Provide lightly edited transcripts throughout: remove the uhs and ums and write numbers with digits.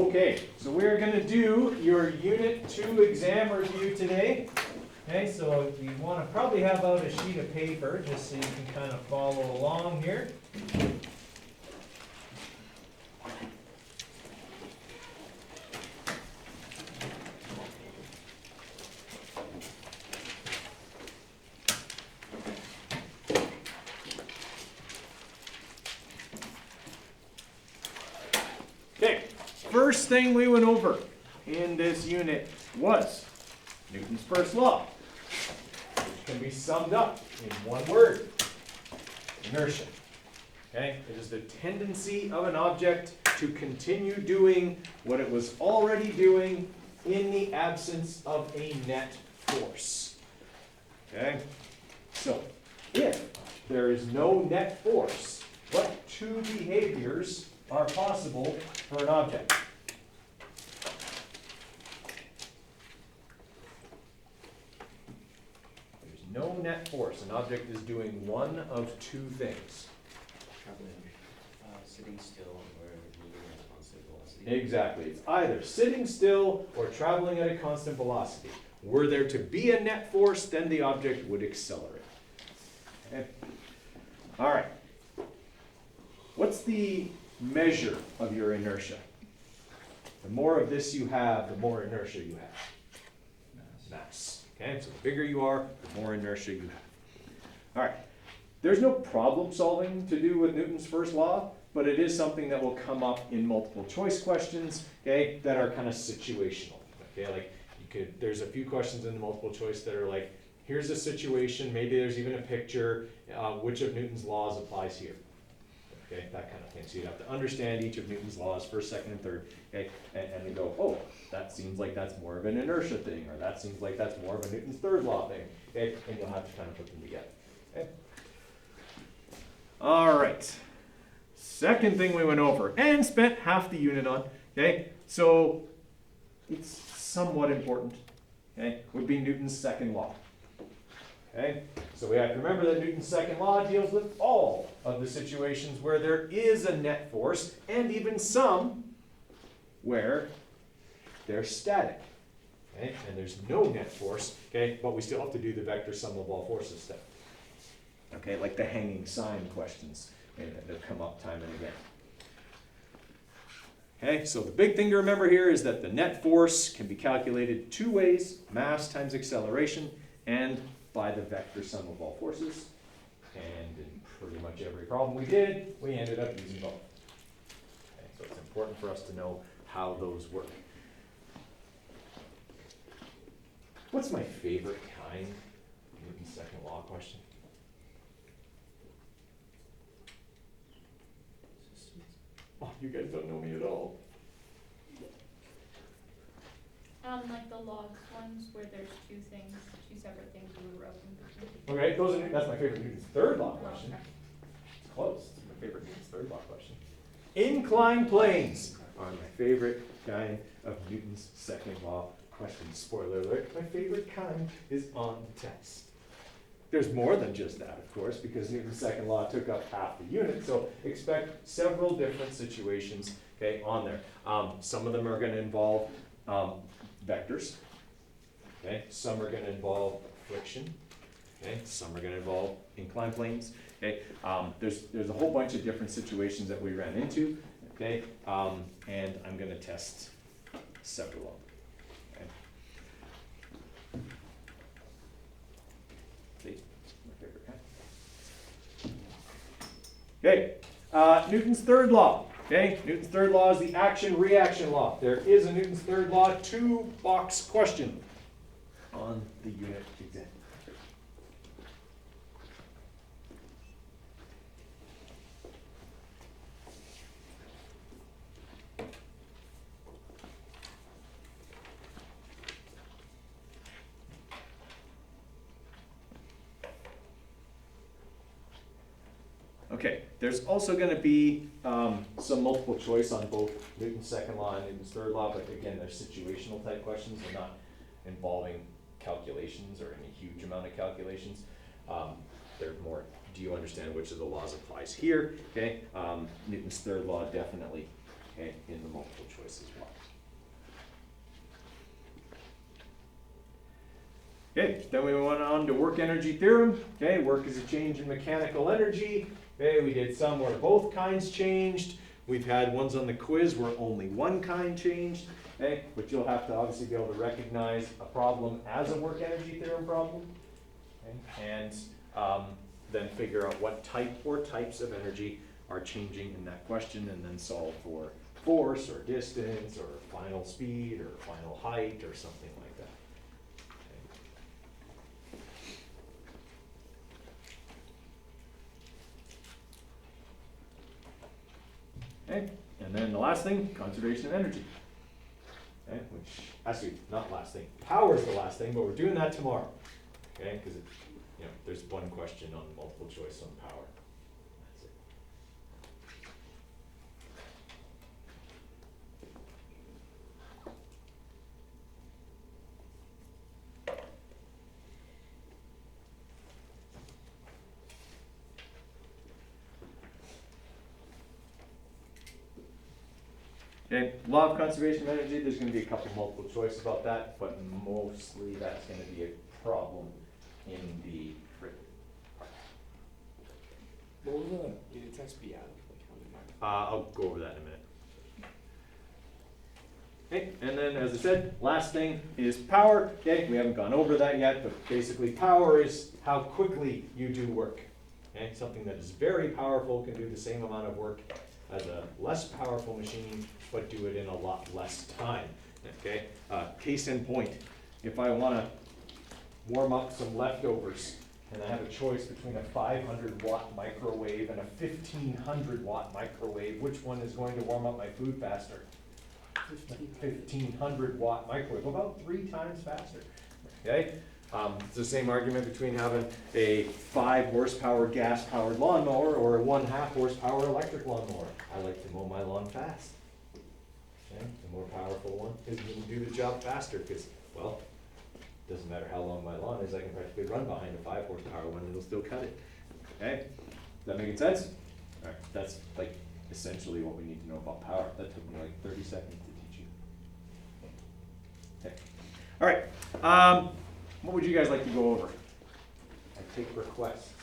Okay, so we're going to do your Unit 2 exam review today. Okay, so you want to probably have out a sheet of paper just so you can kind of follow along here. Okay, first thing we went over in this unit was Newton's first law, which can be summed up in one word: inertia. Okay, it is the tendency of an object to continue doing what it was already doing in the absence of a net force. Okay, so if there is no net force, what two behaviors are possible for an object? There's no net force. An object is doing one of two things. Traveling, sitting still, or moving at a constant velocity. Exactly. It's either sitting still or traveling at a constant velocity. Were there to be a net force, then the object would accelerate. Okay. All right. What's the measure of your inertia? The more of this you have, the more inertia you have. Mass. Okay, so the bigger you are, the more inertia you have. All right. There's no problem solving to do with Newton's first law, but it is something that will come up in multiple choice questions, okay, that are kind of situational. Okay, like there's a few questions in the multiple choice that are like, here's a situation, maybe there's even a picture, which of Newton's laws applies here? Okay, that kind of thing. So you have to understand each of Newton's laws, first, second, and third, okay, and you go, oh, that seems like that's more of an inertia thing, or that seems like that's more of a Newton's third law thing, okay, and you'll have to kind of put them together, okay. All right, second thing we went over and spent half the unit on, okay, so it's somewhat important, okay, would be Newton's second law. Okay, so we have to remember that Newton's second law deals with all of the situations where there is a net force, and even some where they're static. Okay, and there's no net force, okay, but we still have to do the vector sum of all forces step. Okay, like the hanging sign questions, okay, that come up time and again. Okay, so the big thing to remember here is that the net force can be calculated two ways: mass times acceleration, and by the vector sum of all forces. And in pretty much every problem we did, we ended up using both. Okay, so it's important for us to know how those work. What's my favorite kind of Newton's second law question? Oh, you guys don't know me at all. Like the logs ones where there's two separate things we wrote in between. Okay, that's my favorite Newton's third law question. Okay. It's close. It's my favorite Newton's third law question. Inclined planes are my favorite kind of Newton's second law question. Spoiler alert, my favorite kind is on the test. There's more than just that, of course, because Newton's second law took up half the unit, so expect several different situations, okay, on there. Some of them are going to involve vectors, okay, some are going to involve friction, okay, some are going to involve inclined planes, okay. There's a whole bunch of different situations that we ran into, okay, and I'm going to test several of them. Okay, Newton's third law. Okay, Newton's third law is the action-reaction law. There is a Newton's third law 2-box question on the unit exam. Okay, there's also going to be some multiple choice on both Newton's second law and Newton's third law, but again, they're situational type questions. They're not involving calculations or any huge amount of calculations. They're more, do you understand which of the laws applies here? Okay, Newton's third law definitely okay, in the multiple choice as well. Okay, then we went on to work energy theorem. Okay, work is a change in mechanical energy. Okay, we did some where both kinds changed. We've had ones on the quiz where only one kind changed. Okay, but you'll have to obviously be able to recognize a problem as a work energy theorem problem. Okay, and then figure out what type or types of energy are changing in that question, and then solve for force or distance or final speed or final height or something like that. Okay, and then the last thing, conservation of energy. Okay, which, actually, not last thing, power is the last thing, but we're doing that tomorrow. Okay, because there's one question on multiple choice on power. That's it. Okay, law of conservation of energy, there's going to be a couple multiple choice about that, but mostly that's going to be a problem in the written part. What will the unit test be at? Like how many marks? I'll go over that in a minute. Okay, and then as I said, last thing is power. Okay, we haven't gone over that yet, but basically power is how quickly you do work. Okay, something that is very powerful can do the same amount of work as a less powerful machine, but do it in a lot less time. Okay, case in point, if I want to warm up some leftovers, and I have a choice between a 500 watt microwave and a 1500 watt microwave, which one is going to warm up my food faster? 1500 watt microwave, about 3 times faster. Okay, it's the same argument between having a 5 horsepower gas powered lawnmower or a 1/2 horsepower electric lawnmower. I like to mow my lawn fast. Okay, the more powerful one is going to do the job faster because, well, doesn't matter how long my lawn is, I can practically run behind a 5 horsepower one and it'll still cut it. Okay, is that making sense? All right, that's like essentially what we need to know about power. That took me like 30 seconds to teach you. Okay, all right, what would you guys like to go over? I take requests.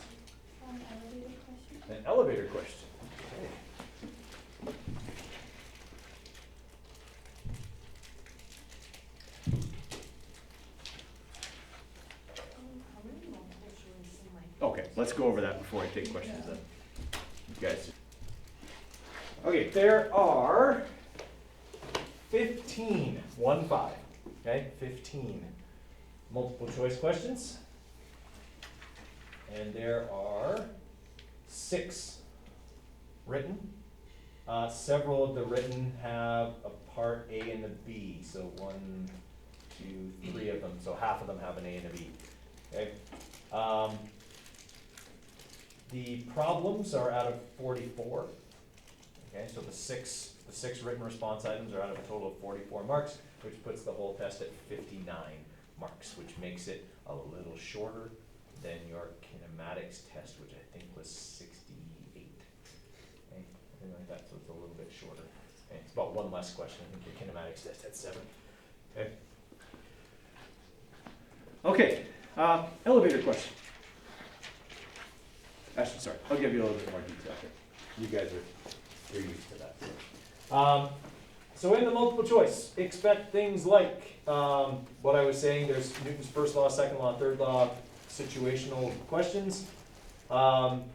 Elevator question? An elevator question. Okay. How many multiple choice and like? Okay, let's go over that before I take questions then. You guys. Okay, there are 15, 1-5, okay, 15 multiple choice questions. And there are 6 written. Several of the written have a part A and a B, so 1, 2, 3 of them, so half of them have an A and a B, okay? The problems are out of 44, okay, so the six written response items are out of a total of 44 marks, which puts the whole test at 59 marks, which makes it a little shorter than your kinematics test, which I think was 68, okay, something like that, so it's a little bit shorter. Okay, it's about 1 less question. I think your kinematics test had 7, okay? Okay, elevator question. Actually, sorry, I'll give you a little bit more detail here. You guys you're used to that. So in the multiple choice, expect things like what I was saying. There's Newton's first law, second law, third law, situational questions. And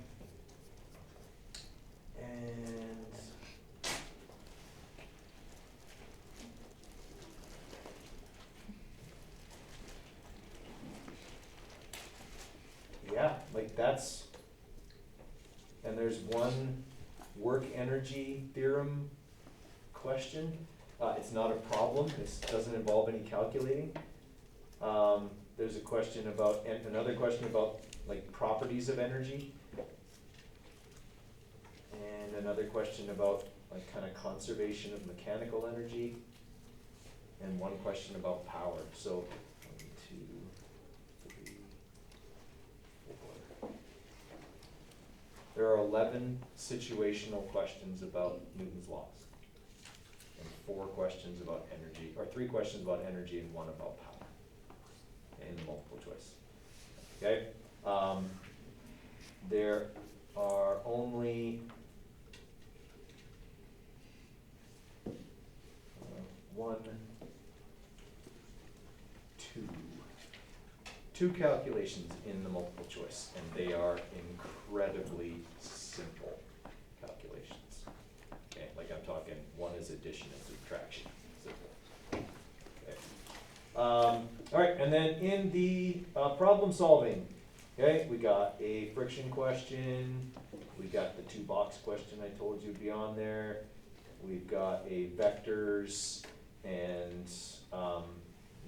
yeah, like that's, and there's one work energy theorem question. It's not a problem. This doesn't involve any calculating. There's a question about, and another question about like properties of energy. And another question about like kind of conservation of mechanical energy. And one question about power. So 1, 2, 3, 4. There are 11 situational questions about Newton's laws. 4 questions about energy, or 3 questions about energy and 1 about power in the multiple choice. Okay? There are only two calculations in the multiple choice, and they are incredibly simple calculations. Okay, like I'm talking, one is addition and subtraction, simple. Okay. All right, and then in the problem solving, okay, we got a friction question, we got the 2-box question I told you would be on there, we've got a vectors and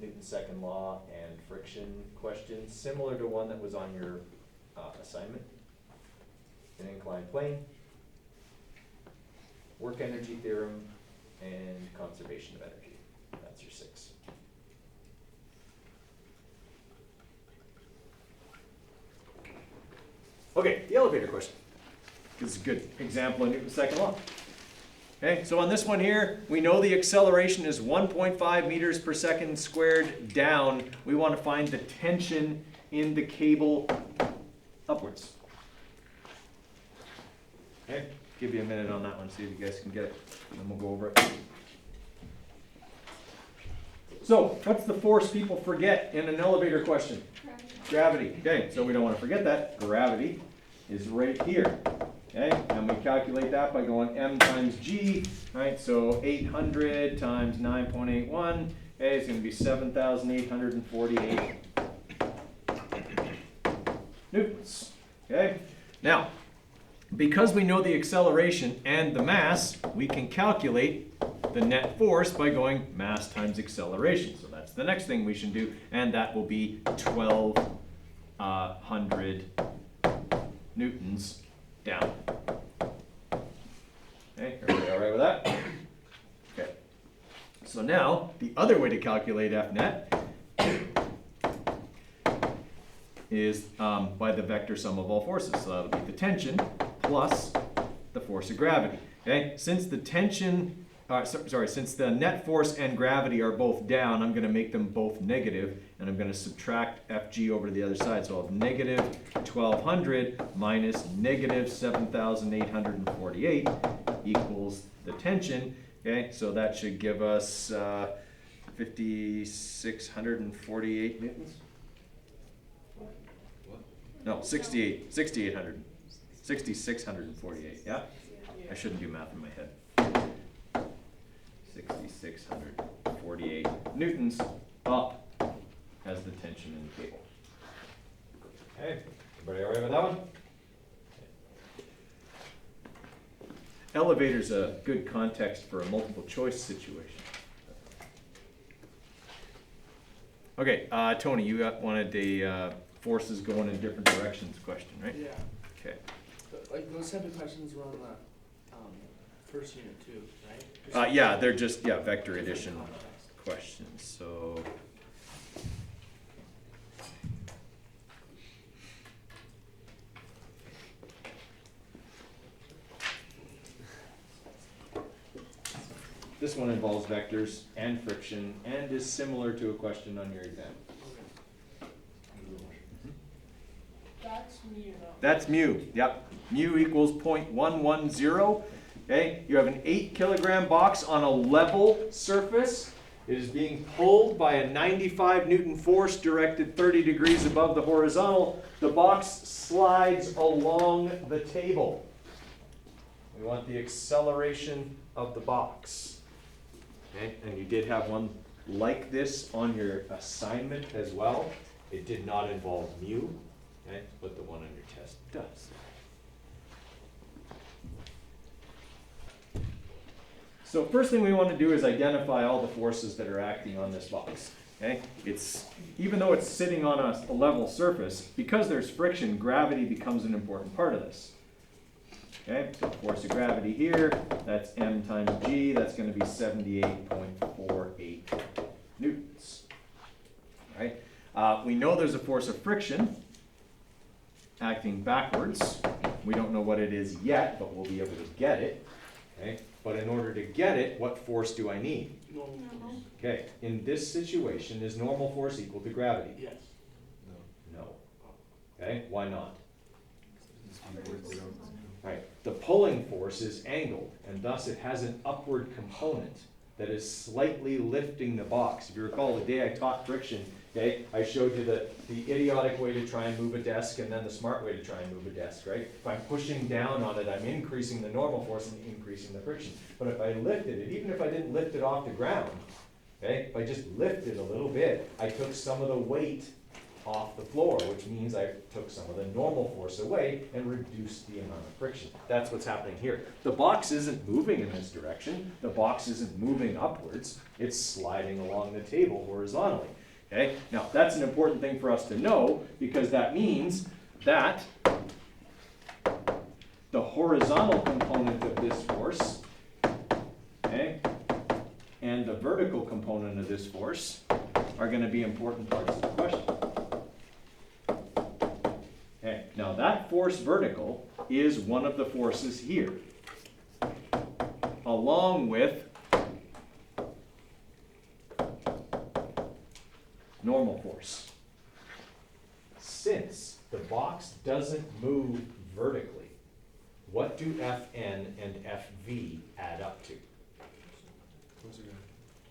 Newton's second law and friction question, similar to one that was on your assignment. An inclined plane, work energy theorem, and conservation of energy. That's your 6. Okay, the elevator question. This is a good example of Newton's second law. Okay, so on this one here, we know the acceleration is 1.5 meters per second squared down. We want to find the tension in the cable upwards. Okay, give you a minute on that one, see if you guys can get it, and then we'll go over it. So, what's the force people forget in an elevator question? Gravity. Okay, so we don't want to forget that. Gravity is right here. Okay, and we calculate that by going m times g, right? So 800 times 9.81, okay, is going to be 7,848 newtons. Okay, now, because we know the acceleration and the mass, we can calculate the net force by going mass times acceleration. So that's the next thing we should do, and that will be 1,200 newtons down. Okay, everybody all right with that? Okay. So now, the other way to calculate F net is by the vector sum of all forces. So that'll be the tension plus the force of gravity. Okay, since the tension, since the net force and gravity are both down, I'm going to make them both negative, and I'm going to subtract Fg over to the other side. So I'll have negative 1,200 minus negative 7,848 equals the tension. Okay, so that should give us 5,648 newtons. No, 6,800. 6,648, yeah? I shouldn't do math in my head. 6,648 newtons up as the tension in the cable. Okay, everybody all right with that one? Elevator's a good context for a multiple choice situation. Okay, Tony, you wanted a forces going in different directions question, right? Yeah. Okay. But, like those type of questions were on the first unit too, right? Yeah, they're just vector addition questions. So this one involves vectors and friction and is similar to a question on your exam. That's mu. That's mu, yep. Mu equals 0.110. Okay, you have an 8 kilogram box on a level surface. It is being pulled by a 95 Newton force directed 30 degrees above the horizontal. The box slides along the table. We want the acceleration of the box. Okay, and you did have one like this on your assignment as well. It did not involve mu, okay, but the one on your test does. So first thing we want to do is identify all the forces that are acting on this box. Okay? Even though it's sitting on a level surface, because there's friction, gravity becomes an important part of this. Okay, so force of gravity here, that's m times g, that's going to be 78.48 newtons. All right? We know there's a force of friction acting backwards. We don't know what it is yet, but we'll be able to get it. Okay? But in order to get it, what force do I need? Normal No. force. Okay, in this situation, is normal force equal to gravity? Yes. No. Okay, why not? Vertical component. Right, the pulling force is angled, and thus it has an upward component that is slightly lifting the box. If you recall, the day I taught friction, okay, I showed you the idiotic way to try and move a desk and then the smart way to try and move a desk, right? If I'm pushing down on it, I'm increasing the normal force and increasing the friction. But if I lifted it, even if I didn't lift it off the ground, okay, if I just lifted a little bit, I took some of the weight off the floor, which means I took some of the normal force away and reduced the amount of friction. That's what's happening here. The box isn't moving in this direction. The box isn't moving upwards. It's sliding along the table horizontally. Okay? Now, that's an important thing for us to know, because that means that the horizontal component of this force, okay, and the vertical component of this force are going to be important parts of the question. Okay, now that force vertical is one of the forces here, along with normal force. Since the box doesn't move vertically, what do Fn and Fv add up to?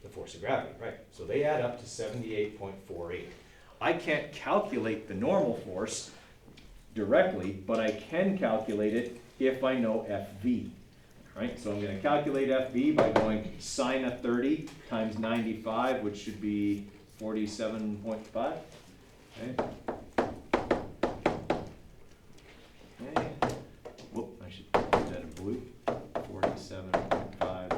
The force of gravity, right. So they add up to 78.48. I can't calculate the normal force directly, but I can calculate it if I know Fv. Right? So I'm going to calculate Fv by going sine of 30 times 95, which should be 47.5. Okay. Okay. Whoop, I should put that in blue. 47.5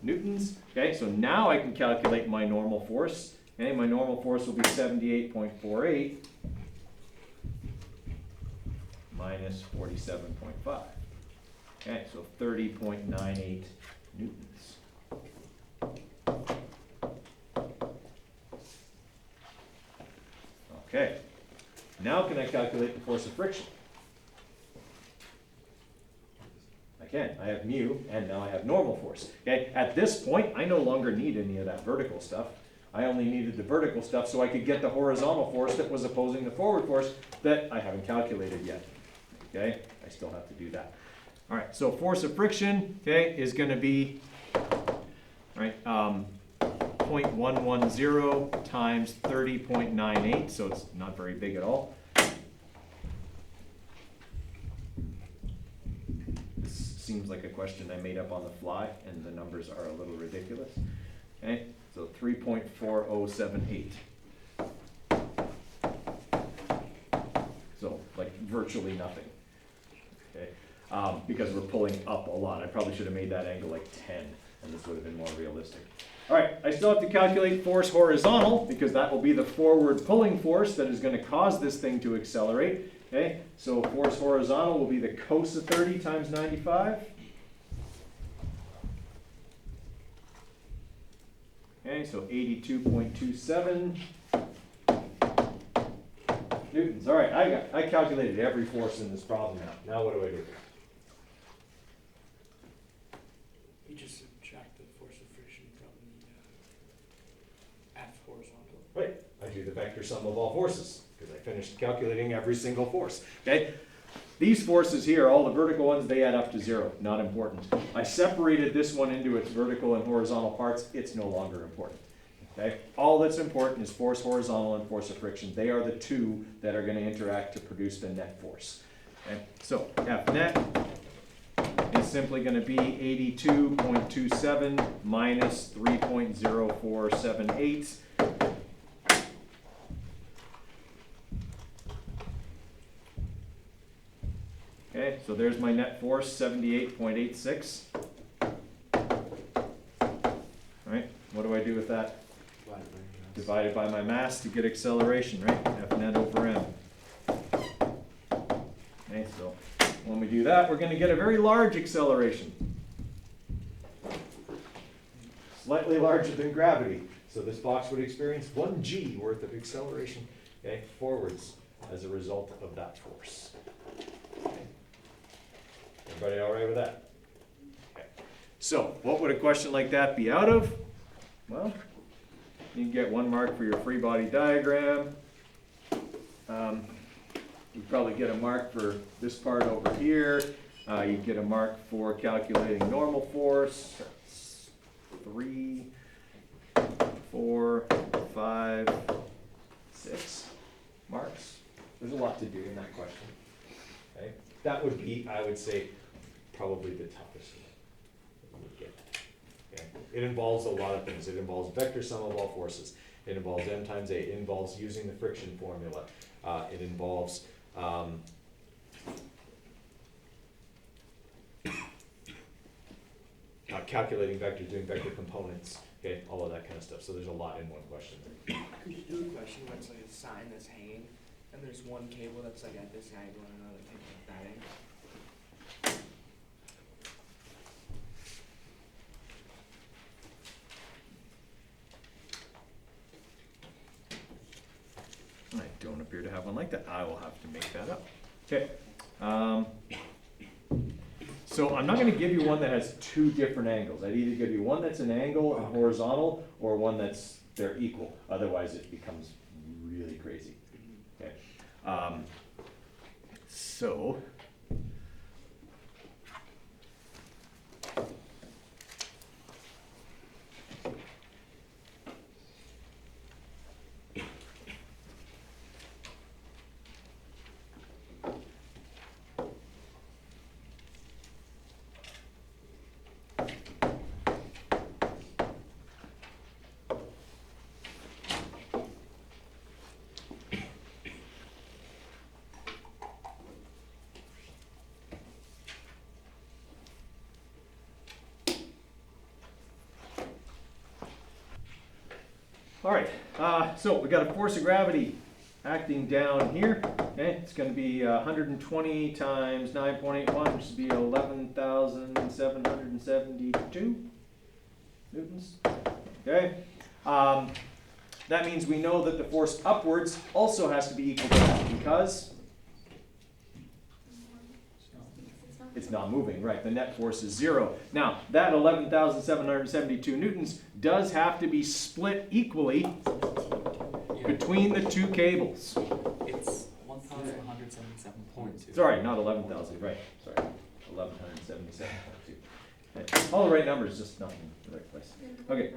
newtons. Okay, so now I can calculate my normal force. Okay, my normal force will be 78.48 minus 47.5. Okay, so 30.98 newtons. Okay, now can I calculate the force of friction? I can. I have mu, and now I have normal force. Okay, at this point, I no longer need any of that vertical stuff. I only needed the vertical stuff so I could get the horizontal force that was opposing the forward force that I haven't calculated yet. Okay, I still have to do that. All right, so force of friction, okay, is going to be, right, 0.110 times 30.98, so it's not very big at all. This seems like a question I made up on the fly, and the numbers are a little ridiculous. Okay, so 3.4078. So, like, virtually nothing. Okay, because we're pulling up a lot. I probably should have made that angle like 10, and this would have been more realistic. All right, I still have to calculate force horizontal, because that will be the forward pulling force that is going to cause this thing to accelerate. Okay, so force horizontal will be the cos of 30 times 95. Okay, so 82.27 newtons. All right, I calculated every force in this problem now. Now what do I do? You just subtract the force of friction from the F horizontal. Right, I do the vector sum of all forces, because I finished calculating every single force. Okay, these forces here, all the vertical ones, they add up to 0, not important. I separated this one into its vertical and horizontal parts, it's no longer important. Okay, all that's important is force horizontal and force of friction. They are the two that are going to interact to produce the net force. Okay, so F net is simply going to be 82.27 minus 3.0478. Okay, so there's my net force, 78.86. All right, what do I do with that? Divided by my mass to get acceleration, right? F net over m. Okay, so when we do that, we're going to get a very large acceleration. Slightly larger than gravity. So this box would experience 1 g worth of acceleration, okay, forwards as a result of that force. Okay. Everybody all right with that? Okay. So, what would a question like that be out of? Well, you can get 1 mark for your free body diagram. You'd probably get a mark for this part over here. You'd get a mark for calculating normal force. That's 3, 4, 5, 6 marks. There's a lot to do in that question. Okay? That would be, I would say, probably the toughest one that you would get. Okay? It involves a lot of things. It involves vector sum of all forces. It involves m times a. It involves using the friction formula. It involves calculating vectors, doing vector components, okay, all of that kind of stuff. So there's a lot in one question there. Could you do a question where it's like a sign that's hanging, and there's one cable that's like at this angle and another cable at that angle? I don't appear to have one like that. I will have to make that up. Okay. So I'm not going to give you one that has 2 different angles. I'd either give you one that's an angle and horizontal, or one that's they're equal. Otherwise, it becomes really crazy. Okay. So. All right, so we got a force of gravity acting down here. Okay, it's going to be 120 times 9.81, which would be 11,772 newtons. Okay, that means we know that the force upwards also has to be equal to that because it's not moving, right? The net force is 0. Now, that 11,772 newtons does have to be split equally between the 2 cables. It's 1,177.2. Sorry, not 11,000, right, sorry. 1,177.2. Okay. All the right numbers, just nothing in the right place. Okay.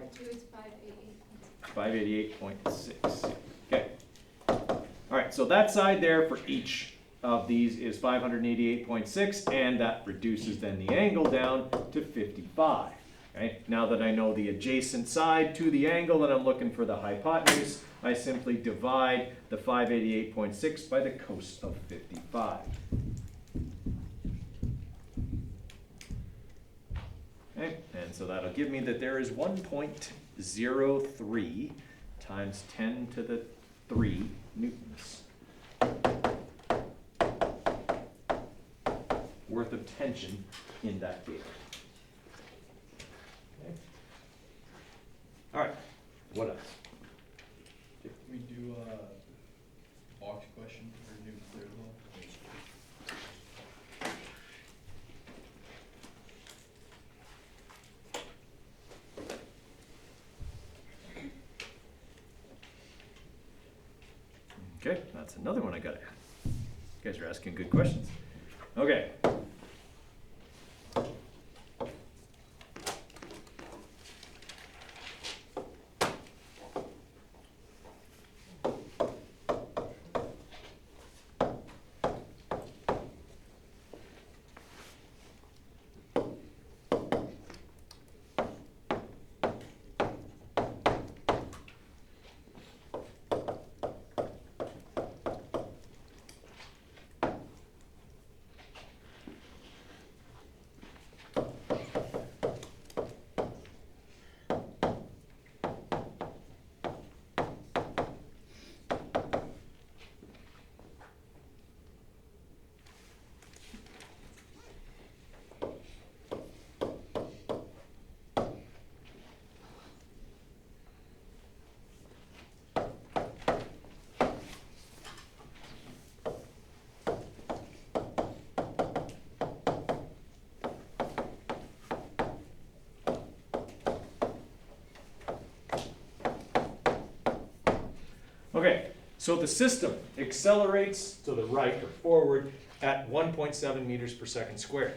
588.6. Okay. All right, so that side there for each of these is 588.6, and that reduces then the angle down to 55. Okay? Now that I know the adjacent side to the angle and I'm looking for the hypotenuse, I simply divide the 588.6 by the cos of 55. Okay? And so that'll give me that there is 1.03 times 10 to the 3 newtons worth of tension in that cable. Okay. All right, what else? Can we do a box question for nuclear law? Okay, that's another one I got. You guys are asking good questions. Okay. Okay, so the system accelerates to the right or forward at 1.7 meters per second squared.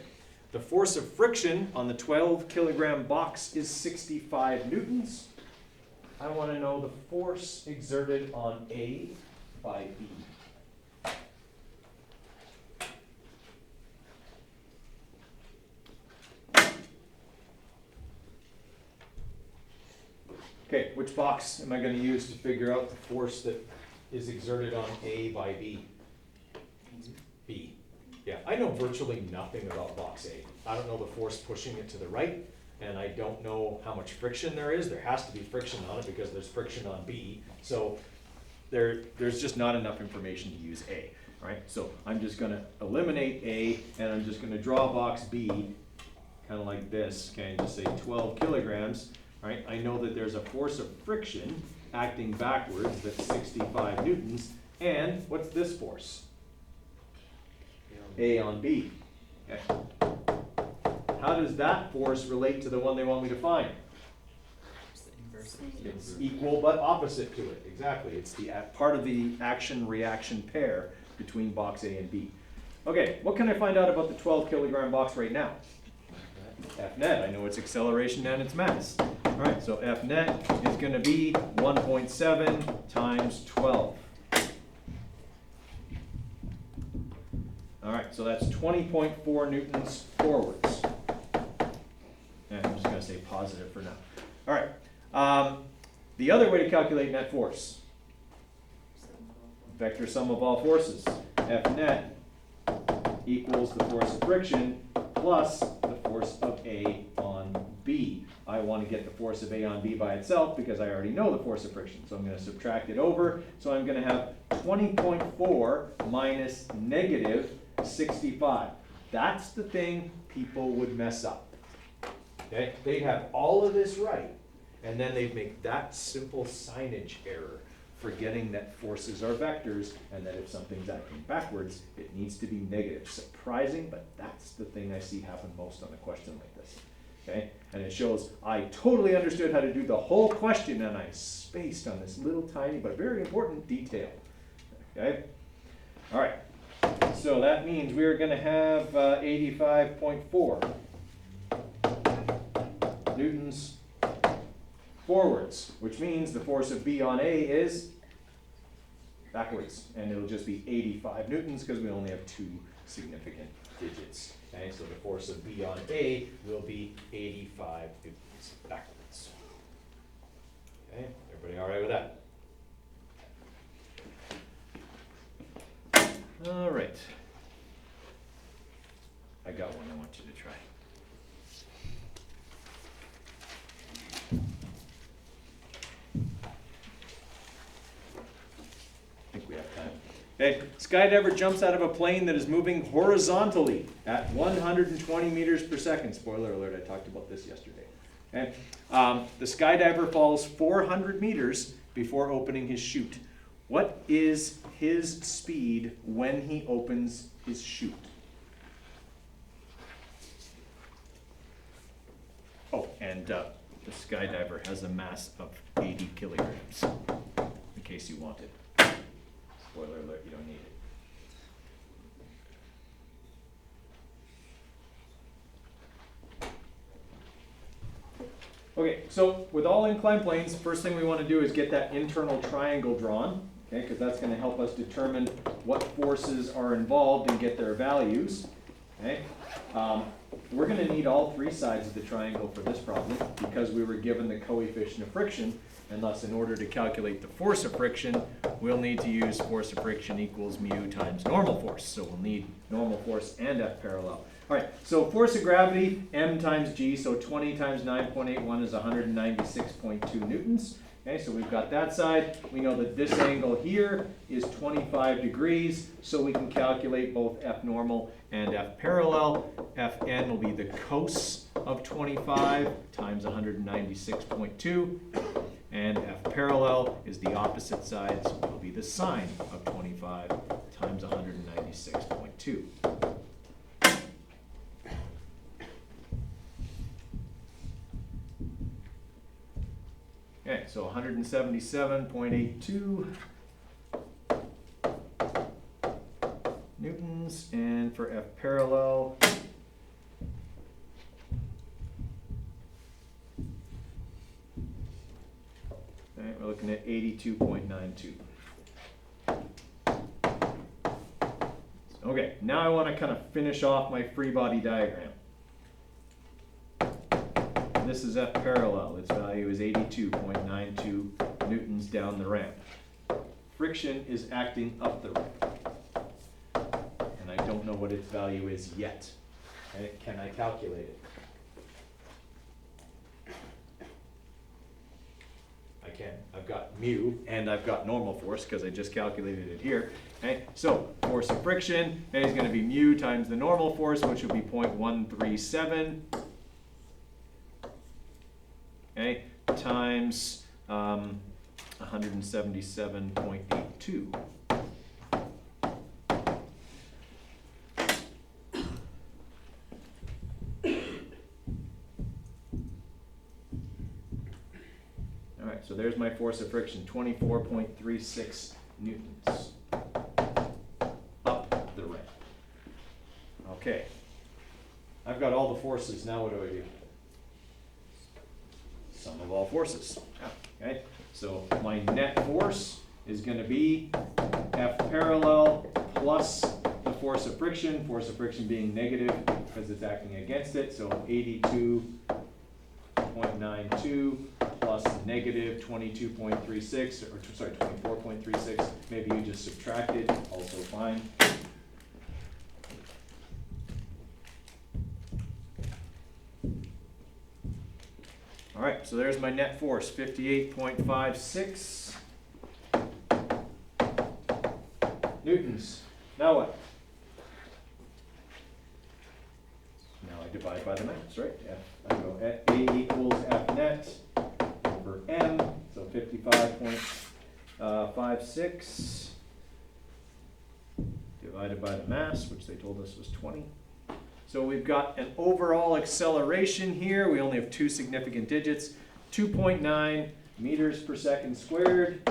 The force of friction on the 12 kilogram box is 65 newtons. I want to know the force exerted on A by B. Okay, which box am I going to use to figure out the force that is exerted on A by B? B. Yeah, I know virtually nothing about box A. I don't know the force pushing it to the right, and I don't know how much friction there is. There has to be friction on it because there's friction on B. So there's just not enough information to use A, right? So I'm just going to eliminate A, and I'm just going to draw box B, kind of like this, okay, and just say 12 kilograms. Right, I know that there's a force of friction acting backwards that's 65 newtons, and what's this force? A on B. Okay. How does that force relate to the one they want me to find? It's the inverse. It's equal but opposite to it, exactly. It's the part of the action-reaction pair between box A and B. Okay, what can I find out about the 12 kilogram box right now? F net, I know its acceleration and its mass. All right, so F net is going to be 1.7 times 12. All right, so that's 20.4 newtons forwards. And I'm just going to say positive for now. All right, the other way to calculate net force, vector sum of all forces. F net equals the force of friction plus the force of A on B. I want to get the force of A on B by itself because I already know the force of friction. So I'm going to subtract it over. So I'm going to have 20.4 minus negative 65. That's the thing people would mess up. Okay? They'd have all of this right, and then they'd make that simple signage error, forgetting that forces are vectors, and that if something's acting backwards, it needs to be negative. Surprising, but that's the thing I see happen most on a question like this. Okay? And it shows I totally understood how to do the whole question, and I spaced on this little tiny but very important detail. Okay? All right. So that means we're going to have 85.4 newtons forwards, which means the force of B on A is backwards, and it'll just be 85 newtons because we only have two significant digits. Okay, so the force of B on A will be 85 newtons backwards. Okay, everybody all right with that? All right. I got one I want you to try. I think we have time. Okay, skydiver jumps out of a plane that is moving horizontally at 120 meters per second. Spoiler alert, I talked about this yesterday. Okay, the skydiver falls 400 meters before opening his chute. What is his speed when he opens his chute? Oh, and the skydiver has a mass of 80 kilograms, in case you want it. Spoiler alert, you don't need it. Okay, so with all inclined planes, first thing we want to do is get that internal triangle drawn, okay, because that's going to help us determine what forces are involved and get their values. Okay, we're going to need all three sides of the triangle for this problem because we were given the coefficient of friction, and thus in order to calculate the force of friction, we'll need to use force of friction equals mu times normal force. So we'll need normal force and F parallel. All right, so force of gravity, m times g, so 20 times 9.81 is 196.2 newtons. Okay, so we've got that side. We know that this angle here is 25 degrees, so we can calculate both F normal and F parallel. Fn will be the cos of 25 times 196.2, and F parallel is the opposite side, so it will be the sine of 25 times 196.2. Okay, so 177.82 newtons, and for F parallel, alright, we're looking at 82.92. Okay, now I want to kind of finish off my free body diagram. This is F parallel. Its value is 82.92 newtons down the ramp. Friction is acting up the ramp. And I don't know what its value is yet. Okay, can I calculate it? I can. I've got mu and I've got normal force because I just calculated it here. Okay, so force of friction is going to be mu times the normal force, which will be 0.137. Okay, times 177.82. All right, so there's my force of friction, 24.36 newtons up the ramp. Okay, I've got all the forces, now what do I do? Sum of all forces. Okay, so my net force is going to be F parallel plus the force of friction being negative because it's acting against it, so 82.92 plus negative 22.36, or sorry, 24.36, maybe you just subtracted, also fine. All right, so there's my net force, 58.56 newtons. Now what? Now I divide by the mass, right? I go at A equals F net over M, so 55.56 divided by the mass, which they told us was 20. So we've got an overall acceleration here. We only have two significant digits, 2.9 meters per second squared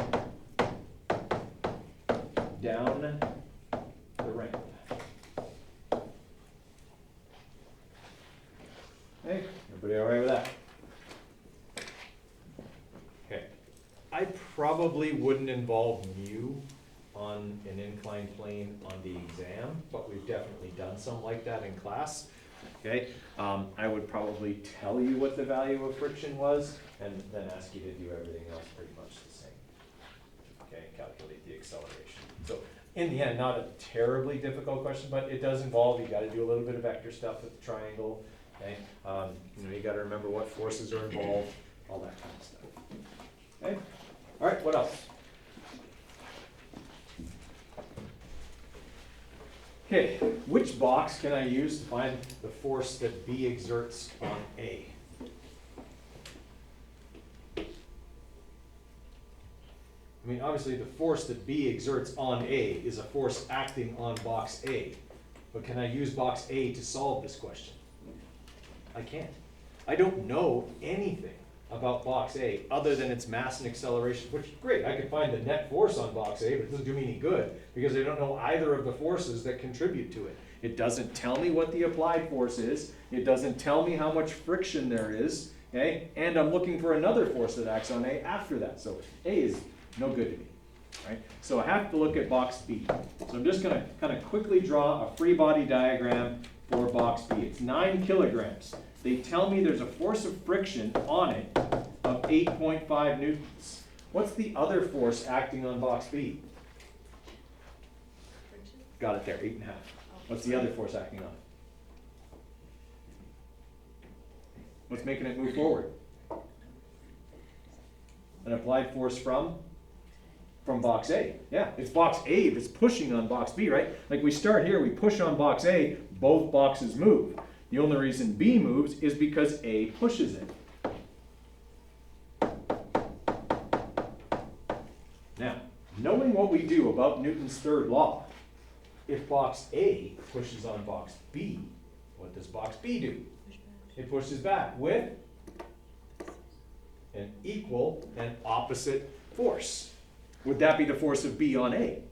down the ramp. Okay, everybody all right with that? Okay, I probably wouldn't involve mu on an inclined plane on the exam, but we've definitely done some like that in class. Okay, I would probably tell you what the value of friction was and then ask you to do everything else pretty much the same. Okay, calculate the acceleration. So in the end, not a terribly difficult question, but it does involve, you gotta do a little bit of vector stuff with the triangle. Okay, you gotta remember what forces are involved, all that kind of stuff. Okay, all right, what else? Okay, which box can I use to find the force that B exerts on A? I mean, obviously the force that B exerts on A is a force acting on box A. But can I use box A to solve this question? I can't. I don't know anything about box A other than its mass and acceleration, which, great, I could find the net force on box A, but it doesn't do me any good because I don't know either of the forces that contribute to it. It doesn't tell me what the applied force is. It doesn't tell me how much friction there is, okay? And I'm looking for another force that acts on A after that. So A is no good to me, right? So I have to look at box B. So I'm just gonna kind of quickly draw a free body diagram for box B. It's 9 kilograms. They tell me there's a force of friction on it of 8.5 newtons. What's the other force acting on box B? Got it there, 8.5. What's the other force acting on it? What's making it move forward? An applied force from box A. Yeah, it's box A that's pushing on box B, right? Like we start here, we push on box A, both boxes move. The only reason B moves is because A pushes it. Now, knowing what we do about Newton's third law, if box A pushes on box B, what does box B do? It pushes back with an equal and opposite force. Would that be the force of B on A?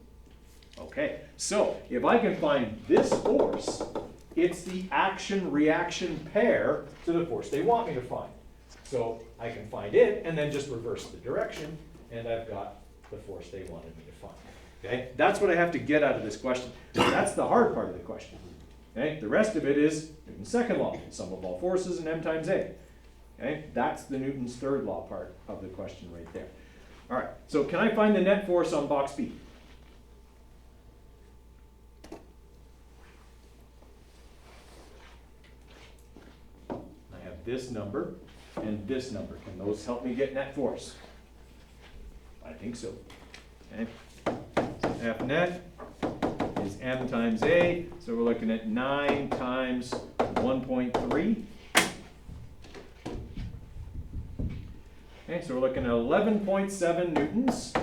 Okay, so if I can find this force, it's the action-reaction pair to the force they want me to find. So I can find it and then just reverse the direction, and I've got the force they wanted me to find. Okay, that's what I have to get out of this question. That's the hard part of the question. Okay, the rest of it is Newton's second law, sum of all forces and m times a. Okay, that's the Newton's third law part of the question right there. All right, so can I find the net force on box B? I have this number and this number. Can those help me get net force? I think so. Okay. F net is m times a, so we're looking at 9 times 1.3. Okay, so we're looking at 11.7 newtons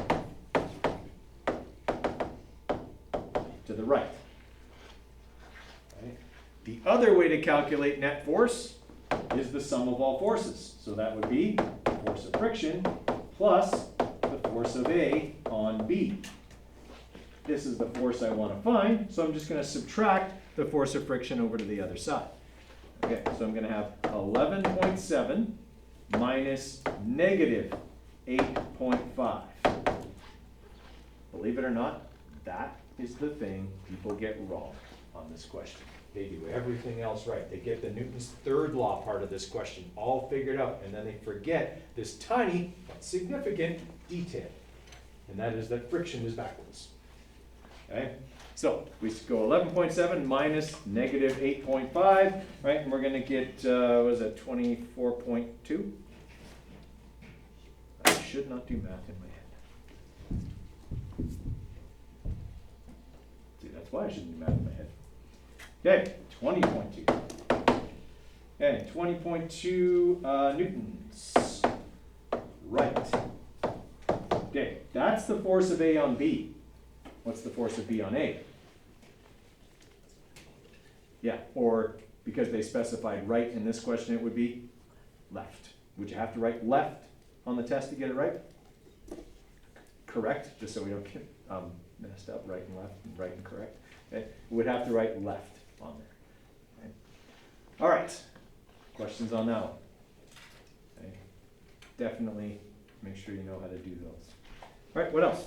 to the right. Okay. The other way to calculate net force is the sum of all forces. So that would be the force of friction plus the force of A on B. This is the force I want to find, so I'm just going to subtract the force of friction over to the other side. Okay, so I'm going to have 11.7 minus negative 8.5. Believe it or not, that is the thing people get wrong on this question. They do everything else right. They get the Newton's third law part of this question all figured out, and then they forget this tiny but significant detail, and that is that friction is backwards. Okay, so we go 11.7 minus negative 8.5, right? And we're going to get, what is that, 24.2? I should not do math in my head. See, that's why I shouldn't do math in my head. Okay, 20.2. Okay, 20.2 newtons. Right. Okay, that's the force of A on B. What's the force of B on A? Yeah, or because they specified right in this question, it would be left. Would you have to write left on the test to get it right? Correct, just so we don't get messed up, right and left, and right and correct. Okay, we would have to write left on there. Okay. All right, questions on that one? Okay. Definitely make sure you know how to do those. All right, what else?